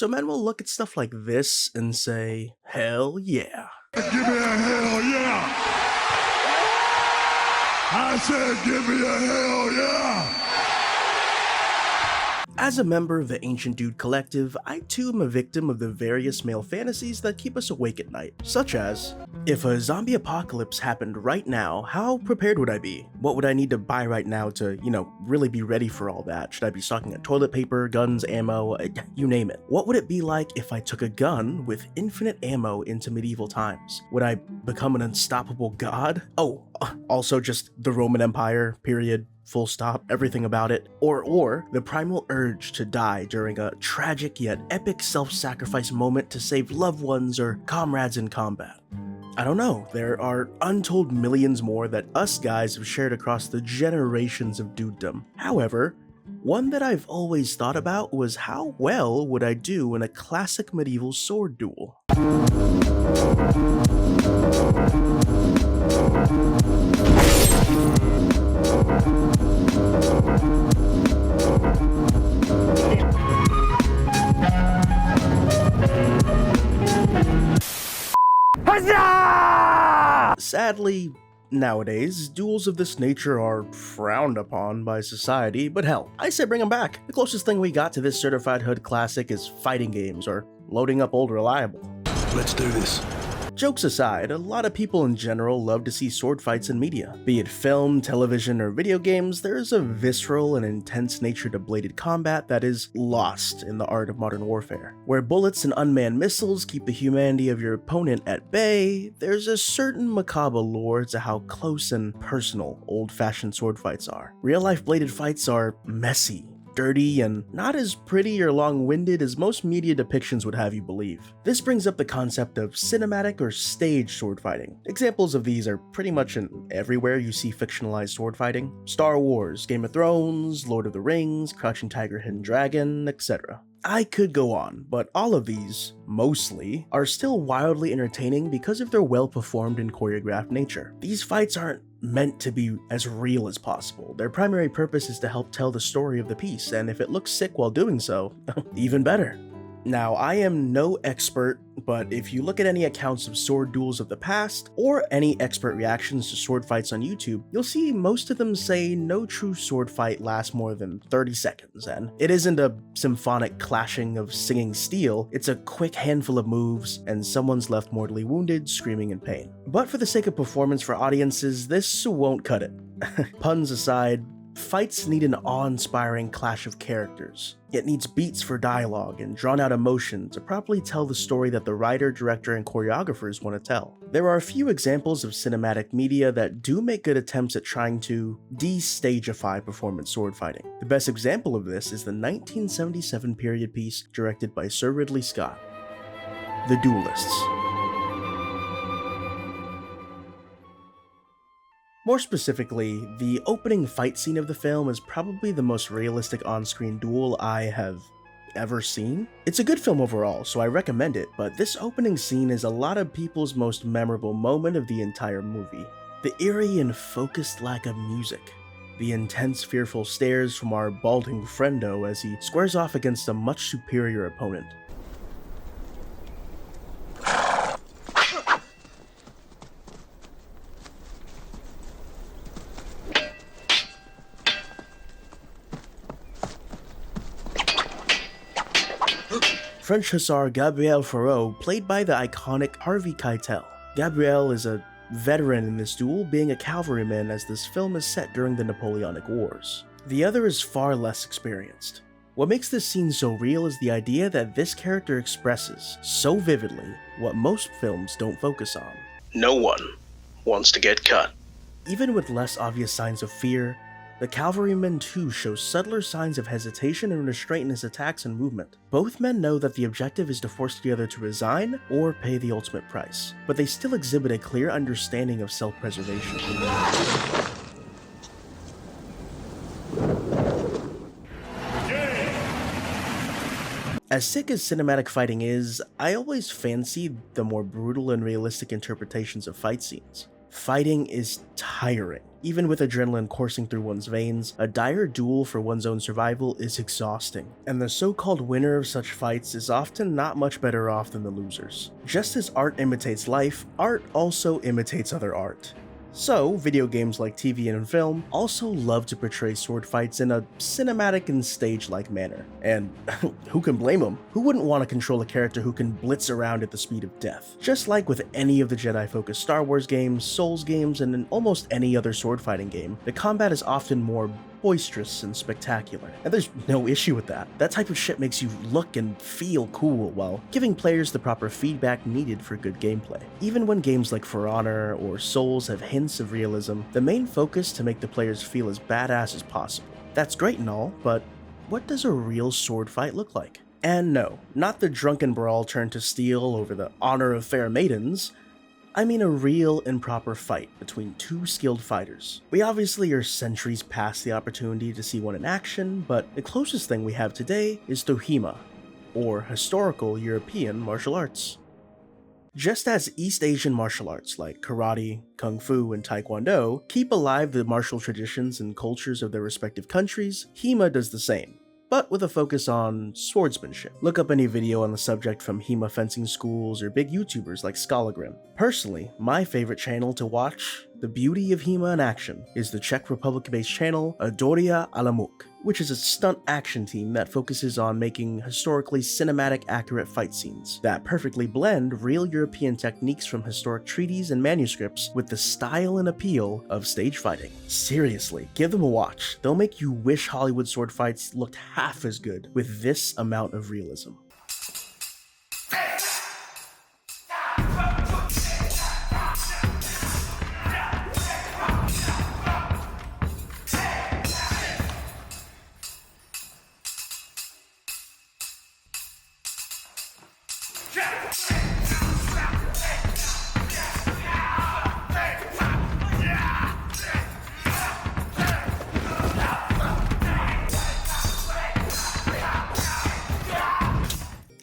So men will look at stuff like this and say, hell yeah. Give me a hell yeah! I said give me a hell yeah! As a member of the Ancient Dude Collective, I too am a victim of the various male fantasies that keep us awake at night, such as, if a zombie apocalypse happened right now, how prepared would I be? What would I need to buy right now to, really be ready for all that? Should I be stocking up toilet paper, guns, ammo, you name it? What would it be like if I took a gun with infinite ammo into medieval times? Would I become an unstoppable god? Oh, also just the Roman Empire, period. Full stop, everything about it, or the primal urge to die during a tragic yet epic self-sacrifice moment to save loved ones or comrades in combat. I don't know, there are untold millions more that us guys have shared across the generations of dudedom. However, one that I've always thought about was how well would I do in a classic medieval sword duel? Sadly, nowadays, duels of this nature are frowned upon by society, but hell, I say bring them back. The closest thing we got to this certified hood classic is fighting games or loading up old reliable. Let's do this. Jokes aside, a lot of people in general love to see sword fights in media. Be it film, television, or video games, there is a visceral and intense nature to bladed combat that is lost in the art of modern warfare. Where bullets and unmanned missiles keep the humanity of your opponent at bay, there's a certain macabre lore to how close and personal old-fashioned sword fights are. Real-life bladed fights are messy, dirty, and not as pretty or long-winded as most media depictions would have you believe. This brings up the concept of cinematic or stage sword fighting. Examples of these are pretty much everywhere you see fictionalized sword fighting. Star Wars, Game of Thrones, Lord of the Rings, Crouching Tiger, Hidden Dragon, etc. I could go on, but all of these, mostly, are still wildly entertaining because of their well-performed and choreographed nature. These fights aren't meant to be as real as possible. Their primary purpose is to help tell the story of the piece, and if it looks sick while doing so, even better. Now, I am no expert, but if you look at any accounts of sword duels of the past, or any expert reactions to sword fights on YouTube, you'll see most of them say no true sword fight lasts more than 30 seconds, and it isn't a symphonic clashing of singing steel, it's a quick handful of moves, and someone's left mortally wounded, screaming in pain. But for the sake of performance for audiences, this won't cut it. Puns aside, fights need an awe-inspiring clash of characters. It needs beats for dialogue and drawn-out emotion to properly tell the story that the writer, director, and choreographers want to tell. There are a few examples of cinematic media that do make good attempts at trying to de-stagify performance sword fighting. The best example of this is the 1977 period piece directed by Sir Ridley Scott, The Duelists. More specifically, the opening fight scene of the film is probably the most realistic on-screen duel I have ever seen. It's a good film overall, so I recommend it, but this opening scene is a lot of people's most memorable moment of the entire movie. The eerie and focused lack of music. The intense, fearful stares from our balding friendo as he squares off against a much superior opponent. French Hussar Gabriel Farreau, played by the iconic Harvey Keitel. Gabriel is a veteran in this duel, being a cavalryman as this film is set during the Napoleonic Wars. The other is far less experienced. What makes this scene so real is the idea that this character expresses, so vividly, what most films don't focus on. No one wants to get cut. Even with less obvious signs of fear, the cavalryman too shows subtler signs of hesitation and restraint in his attacks and movement. Both men know that the objective is to force the other to resign or pay the ultimate price, but they still exhibit a clear understanding of self-preservation. As sick as cinematic fighting is, I always fancied the more brutal and realistic interpretations of fight scenes. Fighting is tiring. Even with adrenaline coursing through one's veins, a dire duel for one's own survival is exhausting, and the so-called winner of such fights is often not much better off than the losers. Just as art imitates life, art also imitates other art. So, video games like TV and film also love to portray sword fights in a cinematic and stage-like manner. And who can blame them? Who wouldn't want to control a character who can blitz around at the speed of death? Just like with any of the Jedi-focused Star Wars games, Souls games, and in almost any other sword fighting game, the combat is often more boisterous and spectacular, and there's no issue with that. That type of shit makes you look and feel cool while giving players the proper feedback needed for good gameplay. Even when games like For Honor or Souls have hints of realism, the main focus to make the players feel as badass as possible. That's great and all, but what does a real sword fight look like? And no, not the drunken brawl turned to steel over the honor of fair maidens. I mean a real and proper fight between two skilled fighters. We obviously are centuries past the opportunity to see one in action, but the closest thing we have today is through HEMA, or historical European martial arts. Just as East Asian martial arts like karate, kung fu, and taekwondo keep alive the martial traditions and cultures of their respective countries, HEMA does the same, but with a focus on swordsmanship. Look up any video on the subject from HEMA fencing schools or big YouTubers like Skalagrim. Personally, my favorite channel to watch the beauty of HEMA in action is the Czech Republic-based channel Adoria Alamuk, which is a stunt action team that focuses on making historically cinematic accurate fight scenes that perfectly blend real European techniques from historic treaties and manuscripts with the style and appeal of stage fighting. Seriously, give them a watch. They'll make you wish Hollywood sword fights looked half as good with this amount of realism.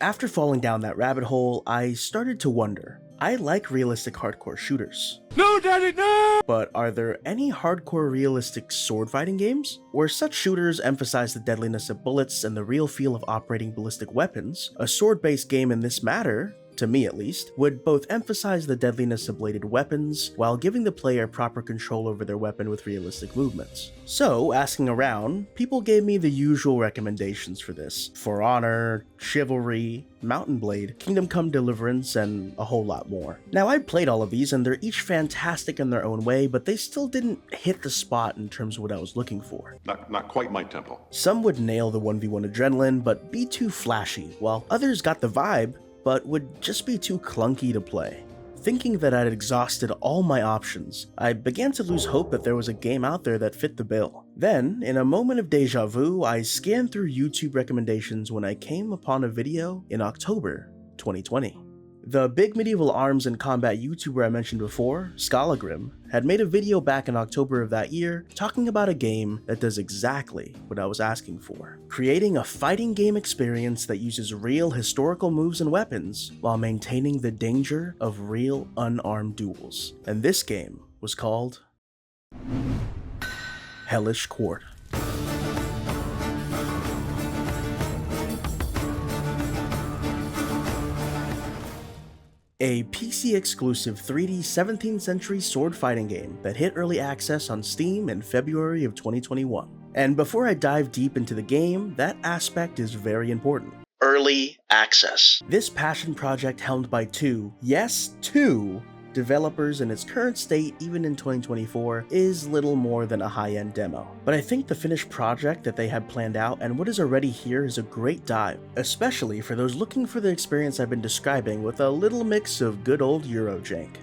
After falling down that rabbit hole, I started to wonder. I like realistic hardcore shooters. No, Daddy, no! But are there any hardcore realistic sword fighting games? Where such shooters emphasize the deadliness of bullets and the real feel of operating ballistic weapons, a sword-based game in this matter, to me at least, would both emphasize the deadliness of bladed weapons while giving the player proper control over their weapon with realistic movements. So, asking around, people gave me the usual recommendations for this: For Honor, Chivalry, Mountain Blade, Kingdom Come Deliverance, and a whole lot more. Now, I played all of these and they're each fantastic in their own way, but they still didn't hit the spot in terms of what I was looking for. Not quite my tempo. Some would nail the 1v1 adrenaline, but be too flashy, while others got the vibe, but would just be too clunky to play. Thinking that I'd exhausted all my options, I began to lose hope that there was a game out there that fit the bill. Then, in a moment of deja vu, I scanned through YouTube recommendations when I came upon a video in October 2020. The big medieval arms and combat YouTuber I mentioned before, Skalagrim, had made a video back in October of that year talking about a game that does exactly what I was asking for. Creating a fighting game experience that uses real historical moves and weapons while maintaining the danger of real unarmed duels. And this game was called Hellish Quart. A PC-exclusive 3D 17th century sword fighting game that hit early access on Steam in February of 2021. And before I dive deep into the game, that aspect is very important. Early access. This passion project helmed by two developers in its current state, even in 2024, is little more than a high-end demo. But I think the finished project that they had planned out and what is already here is a great dive, especially for those looking for the experience I've been describing with a little mix of good old Eurojank.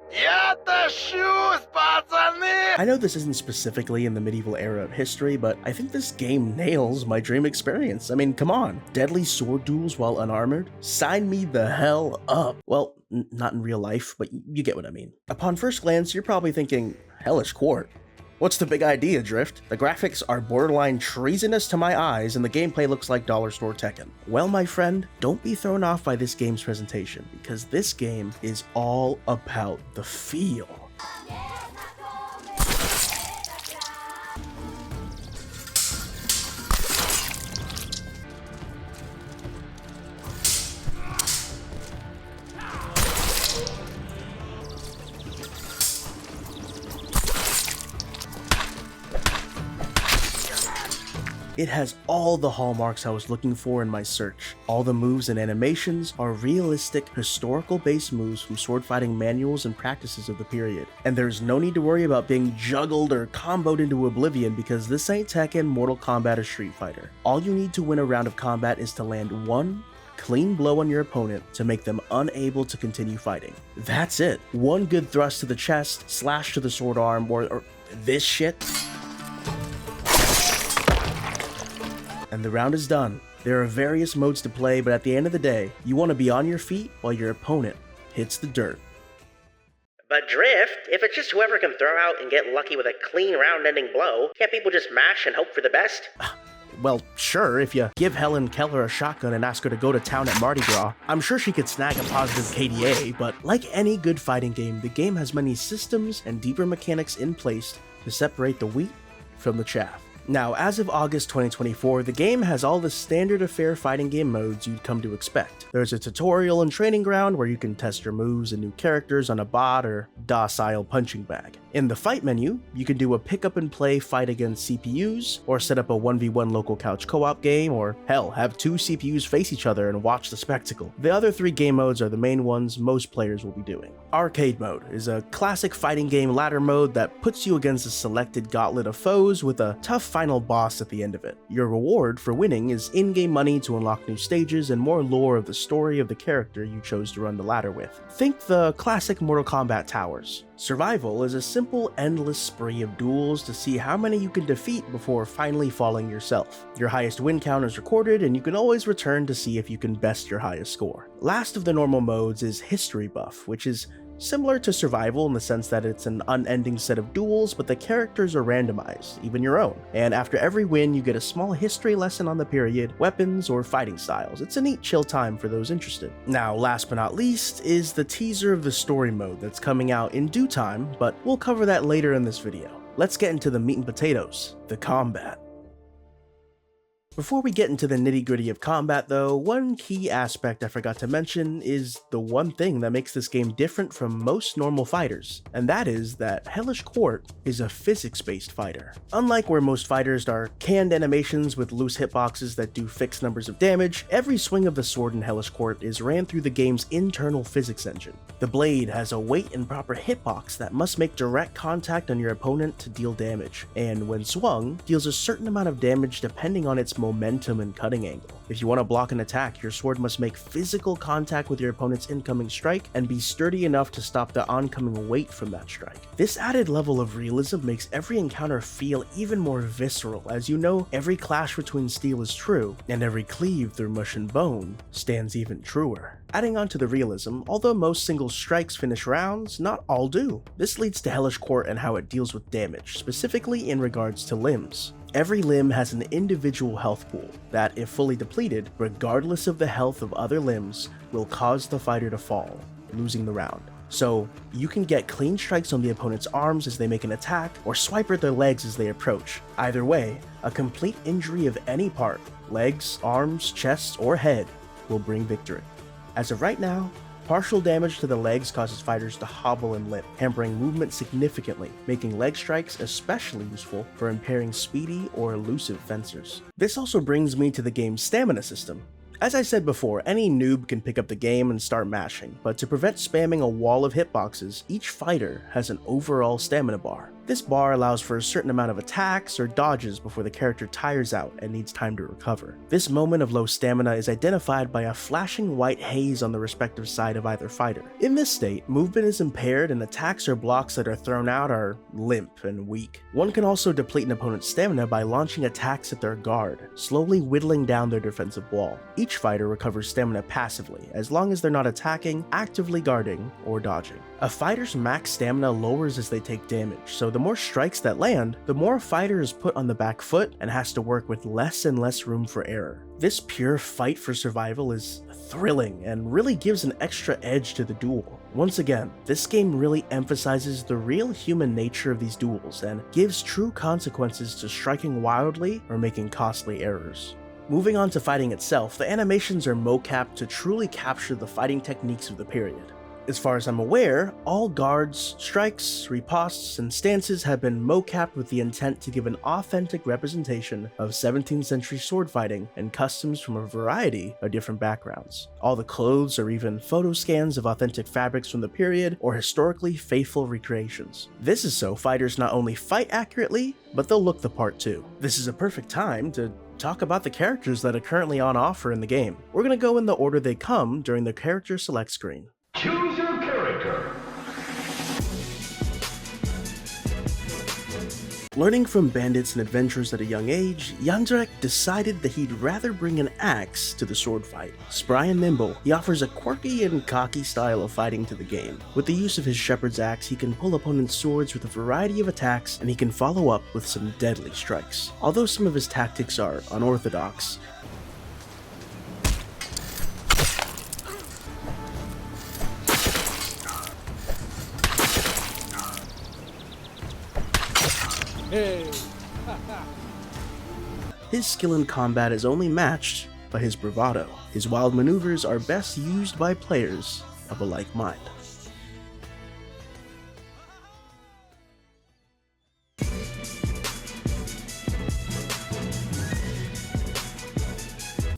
I know this isn't specifically in the medieval era of history, but I think this game nails my dream experience. I mean, come on. Deadly sword duels while unarmored? Sign me the hell up. Well, not in real life, but you get what I mean. Upon first glance, you're probably thinking, Hellish Quart? What's the big idea, Drift? The graphics are borderline treasonous to my eyes, and the gameplay looks like dollar store Tekken. Well, my friend, don't be thrown off by this game's presentation, because this game is all about the feel. It has all the hallmarks I was looking for in my search. All the moves and animations are realistic, historical-based moves from swordfighting manuals and practices of the period. And there's no need to worry about being juggled or comboed into oblivion because this ain't Tekken, Mortal Kombat, or Street Fighter. All you need to win a round of combat is to land one clean blow on your opponent to make them unable to continue fighting. That's it. One good thrust to the chest, slash to the sword arm, or this shit, and the round is done. There are various modes to play, but at the end of the day, you want to be on your feet while your opponent hits the dirt. But Drift, if it's just whoever can throw out and get lucky with a clean round-ending blow, can't people just mash and hope for the best? Well, sure, if you give Helen Keller a shotgun and ask her to go to town at Mardi Gras, I'm sure she could snag a positive KDA, but like any good fighting game, the game has many systems and deeper mechanics in place to separate the wheat from the chaff. Now, as of August 2024, the game has all the standard of fair fighting game modes you'd come to expect. There's a tutorial and training ground where you can test your moves and new characters on a bot or docile punching bag. In the fight menu, you can do a pick up and play fight against CPUs, or set up a 1v1 local couch co-op game, or hell, have two CPUs face each other and watch the spectacle. The other three game modes are the main ones most players will be doing. Arcade mode is a classic fighting game ladder mode that puts you against a selected gauntlet of foes with a tough final boss at the end of it. Your reward for winning is in-game money to unlock new stages and more lore of the story of the character you chose to run the ladder with. Think the classic Mortal Kombat towers. Survival is a simple, endless spree of duels to see how many you can defeat before finally falling yourself. Your highest win count is recorded, and you can always return to see if you can best your highest score. Last of the normal modes is History Buff, which is similar to Survival in the sense that it's an unending set of duels, but the characters are randomized, even your own. And after every win, you get a small history lesson on the period, weapons, or fighting styles. It's a neat chill time for those interested. Now, last but not least is the teaser of the story mode that's coming out in due time, but we'll cover that later in this video. Let's get into the meat and potatoes, the combat. Before we get into the nitty-gritty of combat though, one key aspect I forgot to mention is the one thing that makes this game different from most normal fighters, and that is that Hellish Quart is a physics-based fighter. Unlike where most fighters are canned animations with loose hitboxes that do fixed numbers of damage, every swing of the sword in Hellish Quart is ran through the game's internal physics engine. The blade has a weight and proper hitbox that must make direct contact on your opponent to deal damage, and when swung, deals a certain amount of damage depending on its momentum and cutting angle. If you want to block an attack, your sword must make physical contact with your opponent's incoming strike and be sturdy enough to stop the oncoming weight from that strike. This added level of realism makes every encounter feel even more visceral, as you know every clash between steel is true, and every cleave through mush and bone stands even truer. Adding on to the realism, although most single strikes finish rounds, not all do. This leads to Hellish Quart and how it deals with damage, specifically in regards to limbs. Every limb has an individual health pool that, if fully depleted, regardless of the health of other limbs, will cause the fighter to fall, losing the round. So, you can get clean strikes on the opponent's arms as they make an attack, or swipe at their legs as they approach. Either way, a complete injury of any part, legs, arms, chest, or head, will bring victory. As of right now, partial damage to the legs causes fighters to hobble and limp, hampering movement significantly, making leg strikes especially useful for impairing speedy or elusive fencers. This also brings me to the game's stamina system. As I said before, any noob can pick up the game and start mashing, but to prevent spamming a wall of hitboxes, each fighter has an overall stamina bar. This bar allows for a certain amount of attacks or dodges before the character tires out and needs time to recover. This moment of low stamina is identified by a flashing white haze on the respective side of either fighter. In this state, movement is impaired and attacks or blocks that are thrown out are limp and weak. One can also deplete an opponent's stamina by launching attacks at their guard, slowly whittling down their defensive wall. Each fighter recovers stamina passively, as long as they're not attacking, actively guarding, or dodging. A fighter's max stamina lowers as they take damage, so the more strikes that land, the more a fighter is put on the back foot and has to work with less and less room for error. This pure fight for survival is thrilling and really gives an extra edge to the duel. Once again, this game really emphasizes the real human nature of these duels and gives true consequences to striking wildly or making costly errors. Moving on to fighting itself, the animations are mocapped to truly capture the fighting techniques of the period. As far as I'm aware, all guards, strikes, ripostes, and stances have been mocapped with the intent to give an authentic representation of 17th century sword fighting and customs from a variety of different backgrounds. All the clothes are even photo scans of authentic fabrics from the period or historically faithful recreations. This is so fighters not only fight accurately, but they'll look the part too. This is a perfect time to talk about the characters that are currently on offer in the game. We're going to go in the order they come during the character select screen. Choose your character. Learning from bandits and adventurers at a young age, Jandrek decided that he'd rather bring an axe to the sword fight. Spry and nimble, he offers a quirky and cocky style of fighting to the game. With the use of his shepherd's axe, he can pull opponents' swords with a variety of attacks, and he can follow up with some deadly strikes. Although some of his tactics are unorthodox, his skill in combat is only matched by his bravado. His wild maneuvers are best used by players of a like mind.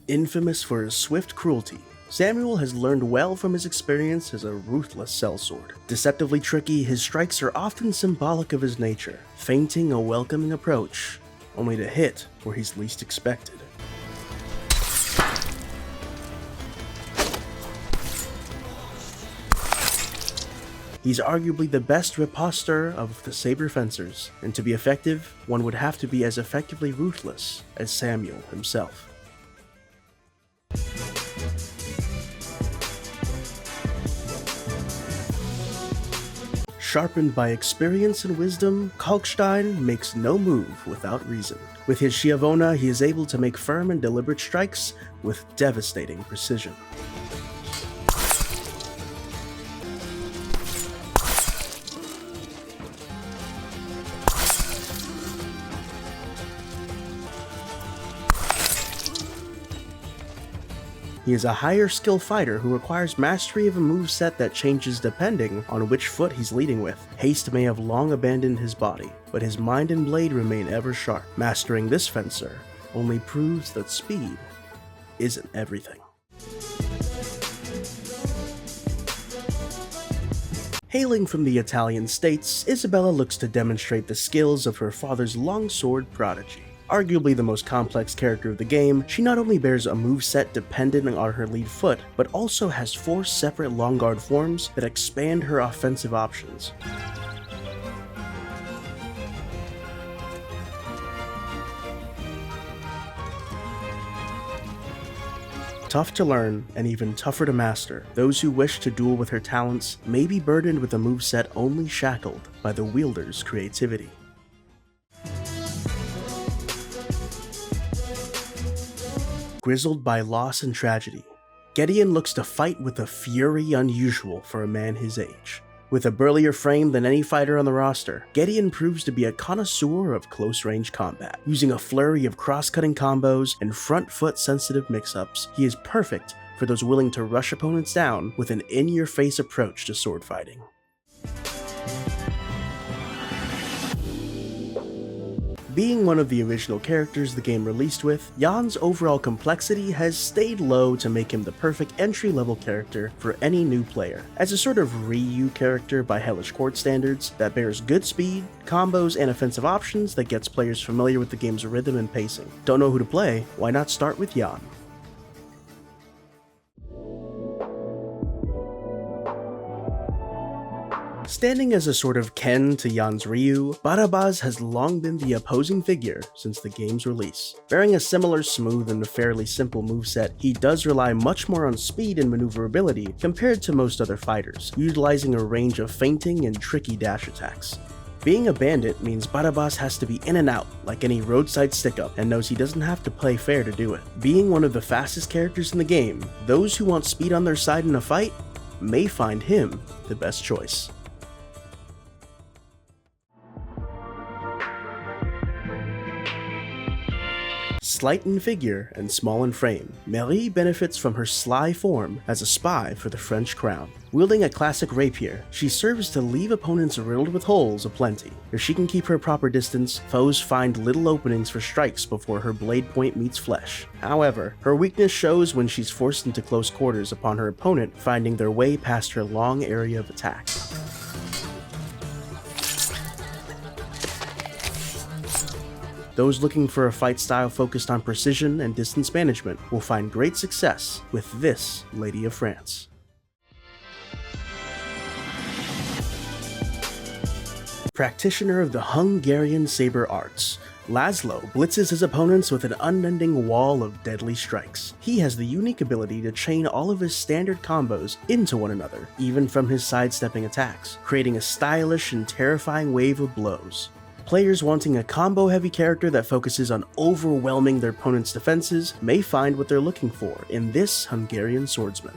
Infamous for his swift cruelty, Samuel has learned well from his experience as a ruthless sellsword. Deceptively tricky, his strikes are often symbolic of his nature, feinting a welcoming approach, only to hit where he's least expected. He's arguably the best riposter of the saber fencers, and to be effective, one would have to be as effectively ruthless as Samuel himself. Sharpened by experience and wisdom, Kalkstein makes no move without reason. With his Schiavona, he is able to make firm and deliberate strikes with devastating precision. He is a higher skill fighter who requires mastery of a moveset that changes depending on which foot he's leading with. Haste may have long abandoned his body, but his mind and blade remain ever sharp. Mastering this fencer only proves that speed isn't everything. Hailing from the Italian states, Isabella looks to demonstrate the skills of her father's longsword prodigy. Arguably the most complex character of the game, she not only bears a moveset dependent on her lead foot, but also has 4 separate long guard forms that expand her offensive options. Tough to learn, and even tougher to master, those who wish to duel with her talents may be burdened with a moveset only shackled by the wielder's creativity. Grizzled by loss and tragedy, Gideon looks to fight with a fury unusual for a man his age. With a burlier frame than any fighter on the roster, Gideon proves to be a connoisseur of close-range combat. Using a flurry of cross-cutting combos and front-foot sensitive mix-ups, he is perfect for those willing to rush opponents down with an in-your-face approach to sword fighting. Being one of the original characters the game released with, Jan's overall complexity has stayed low to make him the perfect entry-level character for any new player. As a sort of Ryu character by Hellish Quart standards that bears good speed, combos, and offensive options that gets players familiar with the game's rhythm and pacing. Don't know who to play? Why not start with Jan? Standing as a sort of Ken to Jan's Ryu, Barabas has long been the opposing figure since the game's release. Bearing a similar smooth and fairly simple moveset, he does rely much more on speed and maneuverability compared to most other fighters, utilizing a range of feinting and tricky dash attacks. Being a bandit means Barabas has to be in and out like any roadside stick-up and knows he doesn't have to play fair to do it. Being one of the fastest characters in the game, those who want speed on their side in a fight may find him the best choice. Slight in figure and small in frame, Marie benefits from her sly form as a spy for the French crown. Wielding a classic rapier, she serves to leave opponents riddled with holes aplenty. If she can keep her proper distance, foes find little openings for strikes before her blade point meets flesh. However, her weakness shows when she's forced into close quarters upon her opponent finding their way past her long area of attack. Those looking for a fight style focused on precision and distance management will find great success with this Lady of France. Practitioner of the Hungarian saber arts, Laszlo blitzes his opponents with an unending wall of deadly strikes. He has the unique ability to chain all of his standard combos into one another, even from his sidestepping attacks, creating a stylish and terrifying wave of blows. Players wanting a combo-heavy character that focuses on overwhelming their opponent's defenses may find what they're looking for in this Hungarian swordsman.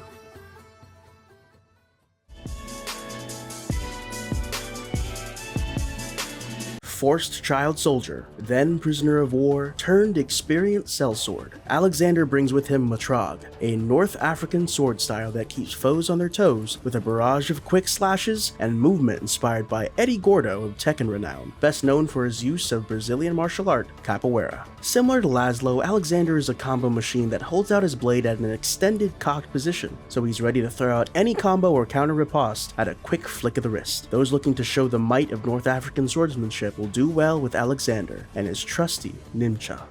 Forced child soldier, then prisoner of war, turned experienced sellsword, Alexander brings with him Matrag, a North African sword style that keeps foes on their toes with a barrage of quick slashes and movement inspired by Eddie Gordo of Tekken renown, best known for his use of Brazilian martial art, capoeira. Similar to Laszlo, Alexander is a combo machine that holds out his blade at an extended cocked position, so he's ready to throw out any combo or counter riposte at a quick flick of the wrist. Those looking to show the might of North African swordsmanship will do well with Alexander and his trusty Nimcha.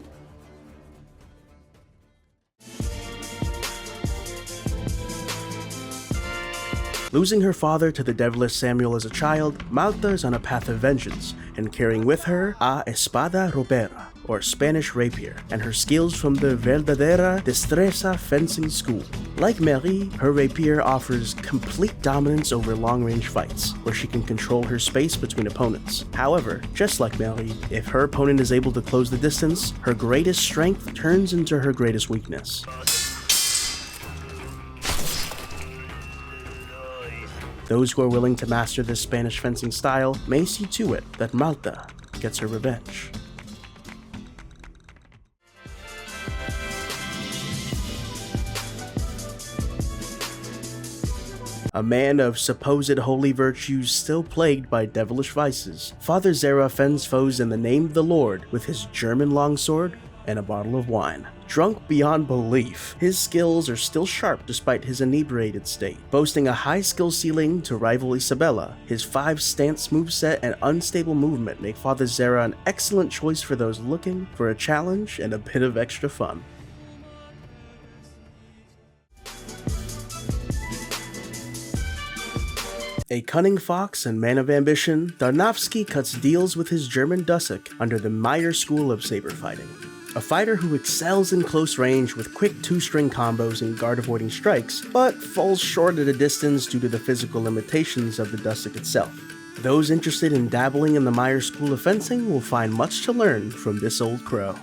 Losing her father to the devilish Samuel as a child, Malta is on a path of vengeance and carrying with her a espada ropera, or Spanish rapier, and her skills from the Verdadera Destreza fencing school. Like Marie, her rapier offers complete dominance over long-range fights, where she can control her space between opponents. However, just like Marie, if her opponent is able to close the distance, her greatest strength turns into her greatest weakness. Those who are willing to master this Spanish fencing style may see to it that Malta gets her revenge. A man of supposed holy virtues still plagued by devilish vices, Father Zera fends foes in the name of the Lord with his German longsword and a bottle of wine. Drunk beyond belief, his skills are still sharp despite his inebriated state. Boasting a high skill ceiling to rival Isabella, his 5 stance moveset and unstable movement make Father Zera an excellent choice for those looking for a challenge and a bit of extra fun. A cunning fox and man of ambition, Darnowski cuts deals with his German Dusek under the Meyer school of saber fighting. A fighter who excels in close range with quick 2-string combos and guard-avoiding strikes, but falls short at a distance due to the physical limitations of the Dusek itself. Those interested in dabbling in the Meyer school of fencing will find much to learn from this old crow.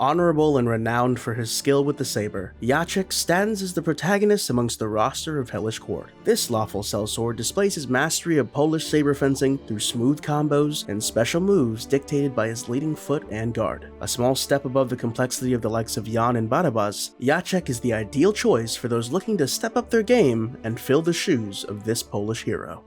Honorable and renowned for his skill with the saber, Jacek stands as the protagonist amongst the roster of Hellish Quart. This lawful sellsword displays his mastery of Polish saber fencing through smooth combos and special moves dictated by his leading foot and guard. A small step above the complexity of the likes of Jan and Barabas, Jacek is the ideal choice for those looking to step up their game and fill the shoes of this Polish hero.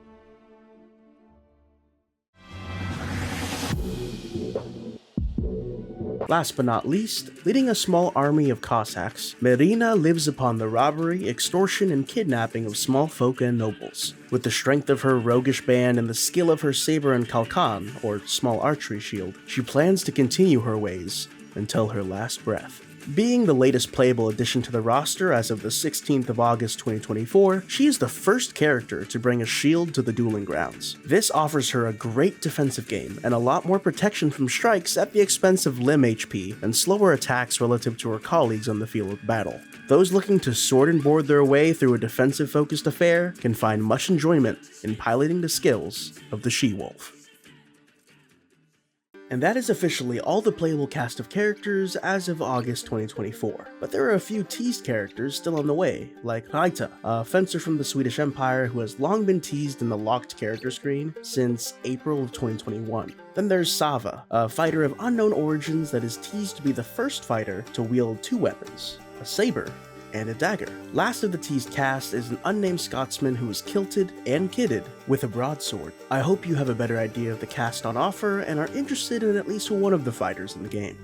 Last but not least, leading a small army of Cossacks, Marina lives upon the robbery, extortion, and kidnapping of small folk and nobles. With the strength of her roguish band and the skill of her saber and kalkan, or small archery shield, she plans to continue her ways until her last breath. Being the latest playable addition to the roster as of the 16th of August 2024, she is the first character to bring a shield to the dueling grounds. This offers her a great defensive game and a lot more protection from strikes at the expense of limb HP and slower attacks relative to her colleagues on the field of battle. Those looking to sword and board their way through a defensive-focused affair can find much enjoyment in piloting the skills of the She-Wolf. And that is officially all the playable cast of characters as of August 2024. But there are a few teased characters still on the way, like Raita, a fencer from the Swedish Empire who has long been teased in the locked character screen since April of 2021. Then there's Sava, a fighter of unknown origins that is teased to be the first fighter to wield two weapons, a saber and a dagger. Last of the teased cast is an unnamed Scotsman who is kilted and kitted with a broadsword. I hope you have a better idea of the cast on offer and are interested in at least one of the fighters in the game.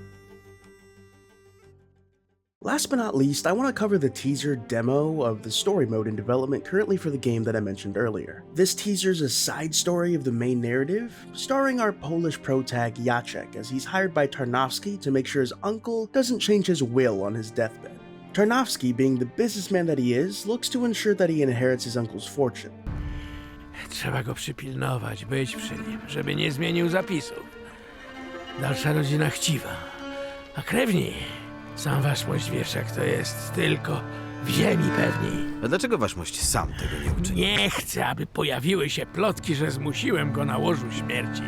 Last but not least, I want to cover the teaser demo of the story mode in development currently for the game that I mentioned earlier. This teaser's a side story of the main narrative, starring our Polish pro-tag Jacek as he's hired by Tarnowski to make sure his uncle doesn't change his will on his deathbed. Tarnowski, being the businessman that he is, looks to ensure that he inherits his uncle's fortune. Trzeba go przypilnować, być przy nim, żeby nie zmienił zapisów. Dalsza rodzina chciwa, a krewni, sam waszmość wiesz jak to jest, tylko w ziemi pewni. A dlaczego waszmość sam tego nie uczyni? Nie chcę, aby pojawiły się plotki, że zmusiłem go na łożu śmierci.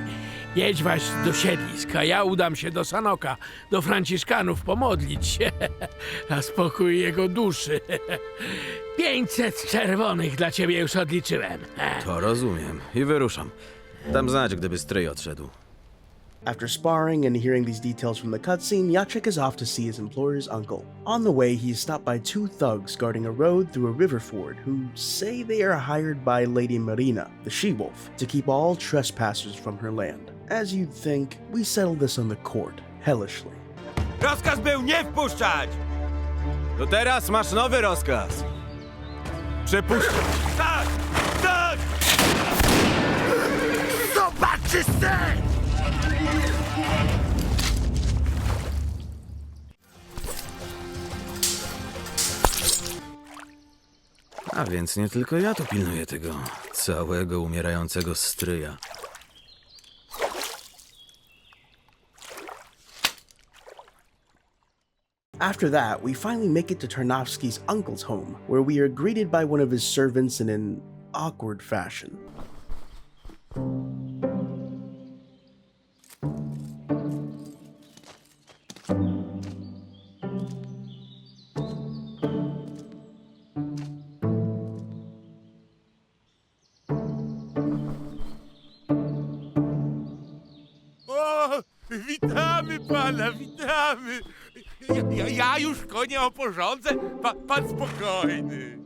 Jedź waś do siedliska, ja udam się do Sanoka, do Franciszkanów pomodlić się na spokój jego duszy. 500 czerwonych dla ciebie już odliczyłem. To rozumiem i wyruszam. Dam znać, gdyby stryj odszedł. After sparring and hearing these details from the cutscene, Jacek is off to see his employer's uncle. On the way, he is stopped by two thugs guarding a road through a river ford who say they are hired by Lady Marina, the she-wolf, to keep all trespassers from her land. As you'd think, we settle this on the court, hellishly. Rozkaz był nie wpuszczać! To teraz masz nowy rozkaz. Przepuszczaj! Tak! Tak! Zobaczysz sen! A więc nie tylko ja tu pilnuję tego całego umierającego stryja. After that, we finally make it to Tarnowski's uncle's home, where we are greeted by one of his servants in an awkward fashion. O, witamy pana, witamy. Ja już konia oporządzę, pan spokojny.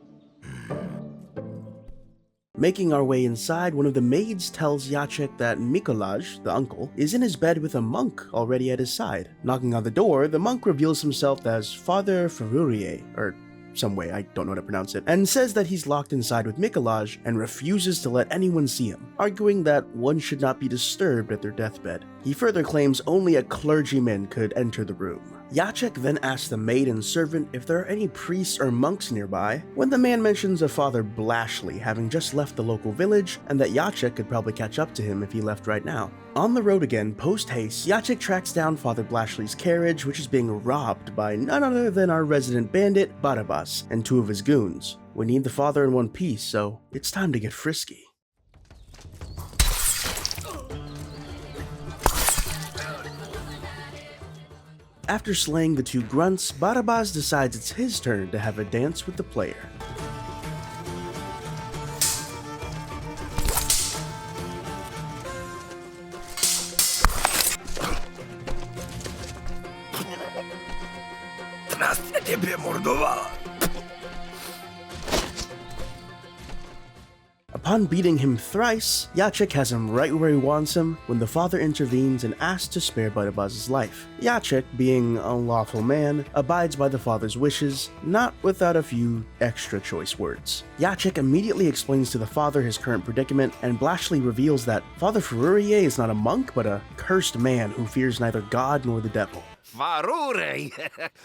Making our way inside, one of the maids tells Jacek that Mikolaj, the uncle, is in his bed with a monk already at his side. Knocking on the door, the monk reveals himself as Father Ferrurie, or some way, I don't know how to pronounce it, and says that he's locked inside with Mikolaj and refuses to let anyone see him, arguing that one should not be disturbed at their deathbed. He further claims only a clergyman could enter the room. Jacek then asks the maid and servant if there are any priests or monks nearby, when the man mentions a Father Blashley having just left the local village and that Jacek could probably catch up to him if he left right now. On the road again, post-haste, Jacek tracks down Father Blashley's carriage, which is being robbed by none other than our resident bandit, Barabas, and two of his goons. We need the father in one piece, so it's time to get frisky. After slaying the two grunts, Barabas decides it's his turn to have a dance with the player. Trasnę ciebie mordowała. Upon beating him thrice, Jacek has him right where he wants him when the father intervenes and asks to spare Barabas' life. Jacek, being a lawful man, abides by the father's wishes, not without a few extra choice words. Jacek immediately explains to the father his current predicament, and Blashley reveals that Father Ferrurie is not a monk, but a cursed man who fears neither God nor the devil. Farurej,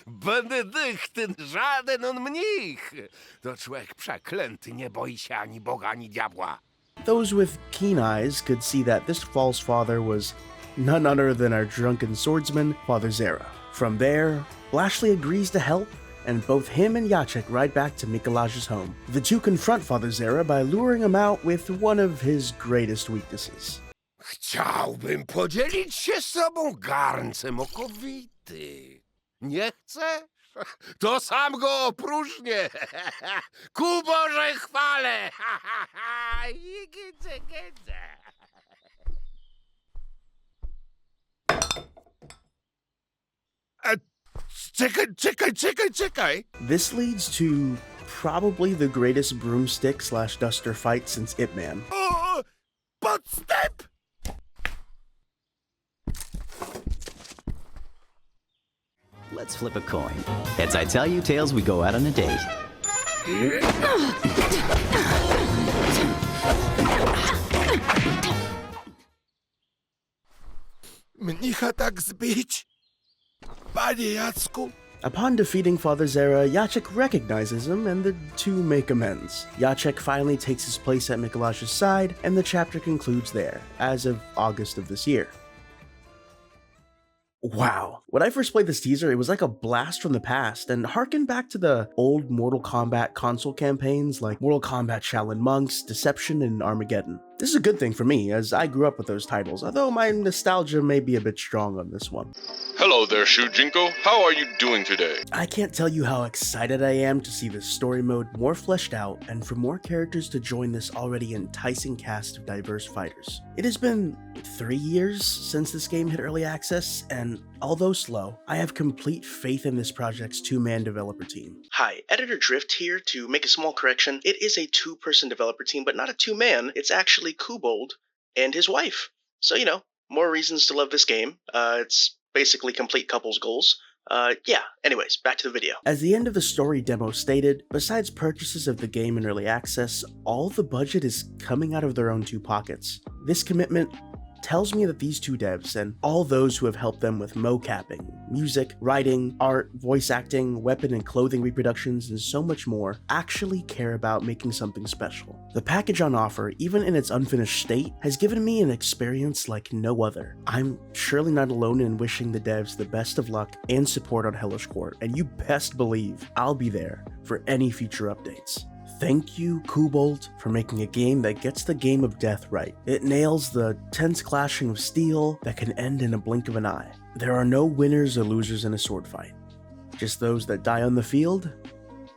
benedykty, żaden on mnich. To człowiek przeklęty, nie boi się ani Boga, ani diabła. Those with keen eyes could see that this false father was none other than our drunken swordsman, Father Zera. From there, Blashley agrees to help, and both him and Jacek ride back to Mikolaj's home. The two confront Father Zera by luring him out with one of his greatest weaknesses. Chciałbym podzielić się z tobą garncem okowity. Nie chcesz? To sam go opróżnię. Ku Boże chwale! Gidze, gidze. Czekaj. This leads to probably the greatest broomstick/duster fight since Ip Man. O, podstęp! Let's flip a coin. Heads I tell you, tails we go out on a date. Mnicha tak zbić? Panie Jacku? Upon defeating Father Zera, Jacek recognizes him and the two make amends. Jacek finally takes his place at Mikolaj's side, and the chapter concludes there, as of August of this year. Wow. When I first played this teaser, it was like a blast from the past and harkened back to the old Mortal Kombat console campaigns like Mortal Kombat Shaolin Monks, Deception, and Armageddon. This is a good thing for me, as I grew up with those titles, although my nostalgia may be a bit strong on this one. Hello there, Shujinko. How are you doing today? I can't tell you how excited I am to see this story mode more fleshed out and for more characters to join this already enticing cast of diverse fighters. It has been 3 years since this game hit early access, and although slow, I have complete faith in this project's two-man developer team. Hi, Editor Drift here to make a small correction. It is a two-person developer team, but not a two-man. It's actually Kubold and his wife. So, you know, more reasons to love this game. It's basically complete couples goals. Anyways, back to the video. As the end of the story demo stated, besides purchases of the game in early access, all the budget is coming out of their own two pockets. This commitment tells me that these two devs, and all those who have helped them with mocapping, music, writing, art, voice acting, weapon and clothing reproductions, and so much more, actually care about making something special. The package on offer, even in its unfinished state, has given me an experience like no other. I'm surely not alone in wishing the devs the best of luck and support on Hellish Quart, and you best believe I'll be there for any future updates. Thank you, Kubold, for making a game that gets the game of death right. It nails the tense clashing of steel that can end in a blink of an eye. There are no winners or losers in a sword fight. Just those that die on the field,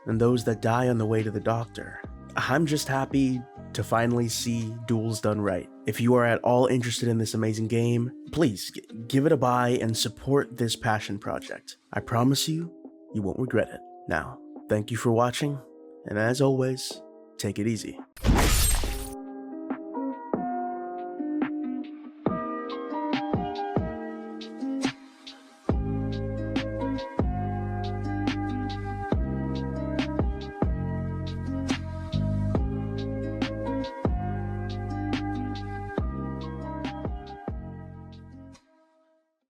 and those that die on the way to the doctor. I'm just happy to finally see Duels done right. If you are at all interested in this amazing game, please give it a buy and support this passion project. I promise you, you won't regret it. Now, thank you for watching. And as always, take it easy.